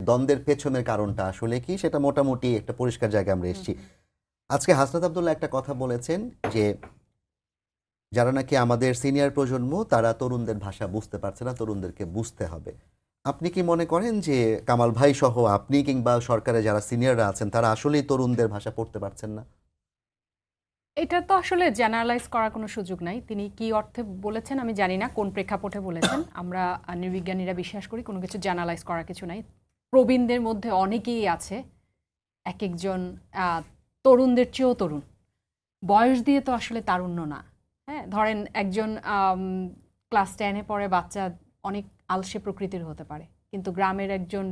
দ্বন্দ্বের পেছনের কারণটা আসলে কি সেটা মোটামুটি একটা পরিষ্কার জায়গায় আমরা এসেছি। আজকে হাসনাত আব্দুল্লাহ একটা কথা বলেছেন যে যারা নাকি আমাদের সিনিয়র প্রজন্ম তারা তরুণদের ভাষা বুঝতে পারছে না, তরুণদেরকে বুঝতে হবে। আপনি কি মনে করেন যে কামাল ভাই সহ আপনি কিংবা সরকারে যারা সিনিয়ররা আছেন তারা আসলেই তরুণদের ভাষা পড়তে পারছেন না? এটা তো আসলে জেনারেলাইজ করার কোনো সুযোগ নাই। তিনি কি অর্থে বলেছেন আমি জানি না, কোন প্রেক্ষাপটে বলেছেন। আমরা নৃবিজ্ঞানীরা বিশ্বাস করি কোনো কিছু জেনারেলাইজ করার কিছু নাই। প্রবীণদের মধ্যে অনেকেই আছে এক একজন তরুণদের চেয়েও তরুণ। বয়স দিয়ে তো আসলে তারুণ্য না। হ্যাঁ, ধরেন একজন ক্লাস 10-এ পড়ে বাচ্চা অনেক আলসে প্রকৃতির হতে পারে, কিন্তু গ্রামের একজন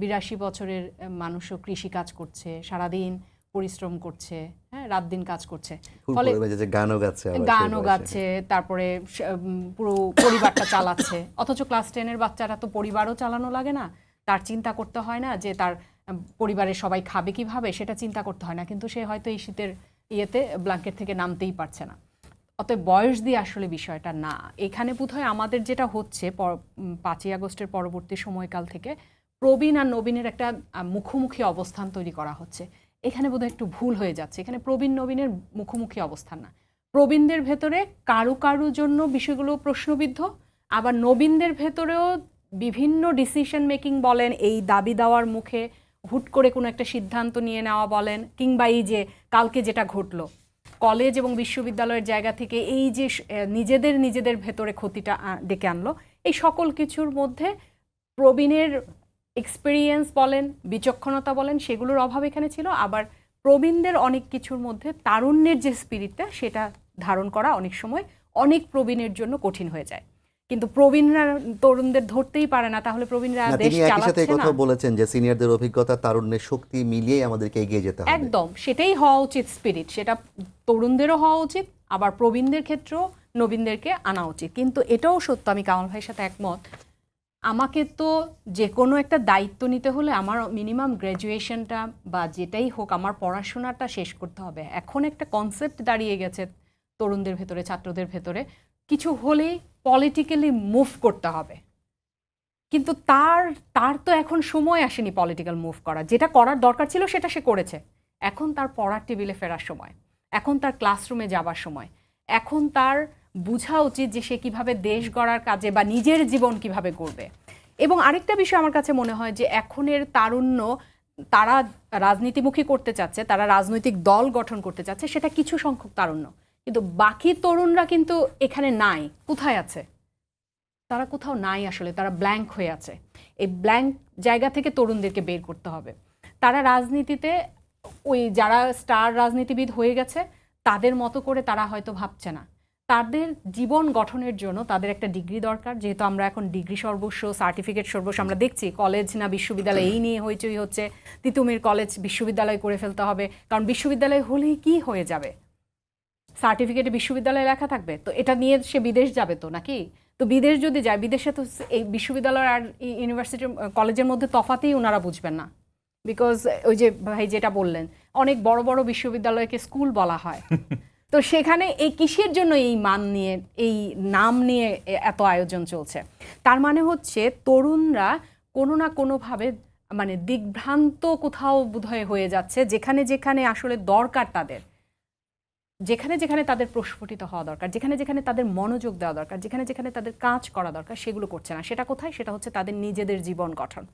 82 বছরের মানুষও কৃষি কাজ করছে, সারাদিন পরিশ্রম করছে, হ্যাঁ, রাত দিন কাজ করছে, ফলে গানও গাচ্ছে, তারপরে পুরো পরিবারটা চালাচ্ছে। অথচ ক্লাস 10-এর বাচ্চারা তো পরিবারও চালানো লাগে না, তার চিন্তা করতে হয় না যে তার পরিবারের সবাই খাবে কিভাবে, সেটা চিন্তা করতে হয় না, কিন্তু সে হয়তো এই শীতের ইয়েতে ব্ল্যাঙ্কেট থেকে নামতেই পারছে না। অতএব বয়স দিয়ে আসলে বিষয়টা না। এখানে বোধহয় আমাদের যেটা হচ্ছে 5ই আগস্টের পরবর্তী সময়কাল থেকে প্রবীণ আর নবীনের একটা মুখোমুখি অবস্থান তৈরি করা হচ্ছে। এখানে বোধহয় একটু ভুল হয়ে যাচ্ছে। এখানে প্রবীণ নবীনের মুখোমুখি অবস্থান না। প্রবীণদের ভেতরে কারো কারো জন্য বিষয়গুলো প্রশ্নবিদ্ধ, আবার নবীনদের ভেতরেও বিভিন্ন ডিসিশন মেকিং বলেন, এই দাবি দেওয়ার মুখে হুট করে কোনো একটা সিদ্ধান্ত নিয়ে নেওয়া বলেন, কিংবা এই যে কালকে যেটা ঘটলো কলেজ এবং বিশ্ববিদ্যালয়ের জায়গা থেকে এই যে নিজেদের ভেতরে ক্ষতিটা ডেকে আনলো, এই সকল কিছুর মধ্যে প্রবীণের এক্সপেরিয়েন্স বলেন, বিচক্ষণতা বলেন, সেগুলোর অভাব এখানে ছিল। আবার প্রবীণদের অনেক কিছুর মধ্যে তারুণ্যের যে স্পিরিটটা সেটা ধারণ করা অনেক সময় অনেক প্রবীণের জন্য কঠিন হয়ে যায়। কিন্তু প্রবীণরা তরুণদের ধরতেই পারে না, তাহলে প্রবীণরা দেশ চালাচ্ছে না। কথা বলেছেন যে সিনিয়রদের অভিজ্ঞতা তারুণ্যের শক্তি মিলিয়ে আমাদেরকে এগিয়ে যেতে হবে। একদম সেটাই হওয়া উচিত স্পিরিট, সেটা তরুণদেরও হওয়া উচিত, আবার প্রবীণদের ক্ষেত্রেও নবীনদেরকে আনা উচিত। কিন্তু এটাও সত্য, আমি কামাল ভাইয়ের সাথে একমত, আমাকে তো যে কোনো একটা দায়িত্ব নিতে হলে আমার মিনিমাম গ্র্যাজুয়েশনটা বা যেটাই হোক আমার পড়াশোনাটা শেষ করতে হবে। এখন একটা কনসেপ্ট দাঁড়িয়ে গেছে তরুণদের ভেতরে, ছাত্রদের ভেতরে, কিছু হলেই পলিটিক্যালি মুভ করতে হবে। কিন্তু তার তো এখন সময় আসেনি পলিটিক্যাল মুভ করা। যেটা করার দরকার ছিল সেটা সে করেছে। এখন তার পড়ার টেবিলে ফেরার সময়, এখন তার ক্লাসরুমে যাবার সময়, এখন তার বোঝা উচিত যে সে কিভাবে দেশ গড়ার কাজে বা নিজের জীবন কিভাবে গড়বে। এবং আরেকটা বিষয় আমার কাছে মনে হয় যে এখনের তারুণ্য, তারা রাজনীতিমুখী করতে চাচ্ছে, তারা রাজনৈতিক দল গঠন করতে চাচ্ছে, সেটা কিছু সংখ্যক তারুণ্য, কিন্তু বাকি তরুণরা কিন্তু এখানে নাই। কোথায় আছে? তারা কোথাও নাই আসলে, তারা ব্ল্যাঙ্ক হয়ে আছে। এই ব্ল্যাঙ্ক জায়গা থেকে তরুণদেরকে বের করতে হবে। তারা রাজনীতিতে ওই যারা স্টার রাজনীতিবিদ হয়ে গেছে তাদের মতো করে তারা হয়তো ভাবছে না। তাদের জীবন গঠনের জন্য তাদের একটা ডিগ্রি দরকার, যেহেতু আমরা এখন ডিগ্রি সর্বস্ব, সার্টিফিকেট সর্বস্ব। আমরা দেখছি কলেজ না বিশ্ববিদ্যালয় এই নিয়ে হইচই হচ্ছে, তিতুমির কলেজ বিশ্ববিদ্যালয় করে ফেলতে হবে, কারণ বিশ্ববিদ্যালয় হলেই কি হয়ে যাবে, সার্টিফিকেটে বিশ্ববিদ্যালয় লেখা থাকবে, তো এটা নিয়ে সে বিদেশ যাবে তো নাকি? তো বিদেশ যদি যায়, বিদেশে তো এই বিশ্ববিদ্যালয় আর ইউনিভার্সিটি কলেজের মধ্যে তফাতেই ওনারা বুঝবেন না। বিকজ ওই যে ভাই যেটা বললেন, অনেক বড় বড় বিশ্ববিদ্যালয়কে স্কুল বলা হয়। তো সেখানে এই কিসের জন্য এই মান নিয়ে, এই নাম নিয়ে এত আয়োজন চলছে? তার মানে হচ্ছে তরুণরা কোনো না কোনোভাবে মানে দিগ্ভ্রান্ত কোথাও বোধহয় হয়ে যাচ্ছে, যেখানে যেখানে আসলে দরকার তাদের, যেখানে যেখানে তাদের প্রস্ফুটিত হওয়া দরকার, যেখানে যেখানে তাদের মনোযোগ দেওয়া দরকার, যেখানে যেখানে তাদের কাজ করা দরকার, সেগুলো করছে না। সেটা কোথায়? সেটা হচ্ছে তাদের নিজেদের জীবন গঠন।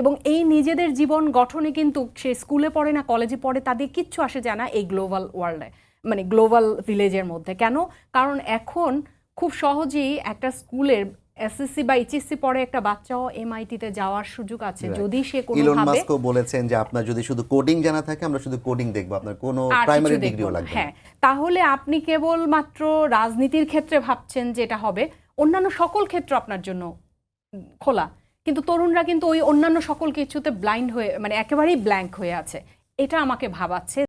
এবং এই নিজেদের জীবন গঠনে কিন্তু সে স্কুলে পড়ে না কলেজে পড়ে, তাদের কিচ্ছু আসে যায় না এই গ্লোবাল ওয়ার্ল্ডে, মানে গ্লোবাল ভিলেজের মধ্যে। কেন? কারণ এখন খুব সহজেই একটা স্কুলের এসএসসি বা এইচএসসি পড়ে একটা বাচ্চাও এমআইটিতে যাওয়ার সুযোগ আছে, যদি সে কোনোভাবে। ইলন মাস্কও বলেছেন যে আপনার যদি শুধু কোডিং জানা থাকে আমরা শুধু কোডিং দেখব, আপনার কোনো প্রাইমারি ডিগ্রিও লাগবে না। হ্যাঁ, তাহলে আপনি কেবল মাত্র রাজনীতির ক্ষেত্রে ভাবছেন যে এটা হবে, অন্যান্য সকল ক্ষেত্র আপনার জন্য খোলা। কিন্তু তরুণরা কিন্তু ওই অন্যান্য সকল কিছুতে ব্লাইন্ড হয়ে, মানে একেবারেই ব্ল্যাঙ্ক হয়ে আছে। এটা আমাকে ভাবাচ্ছে।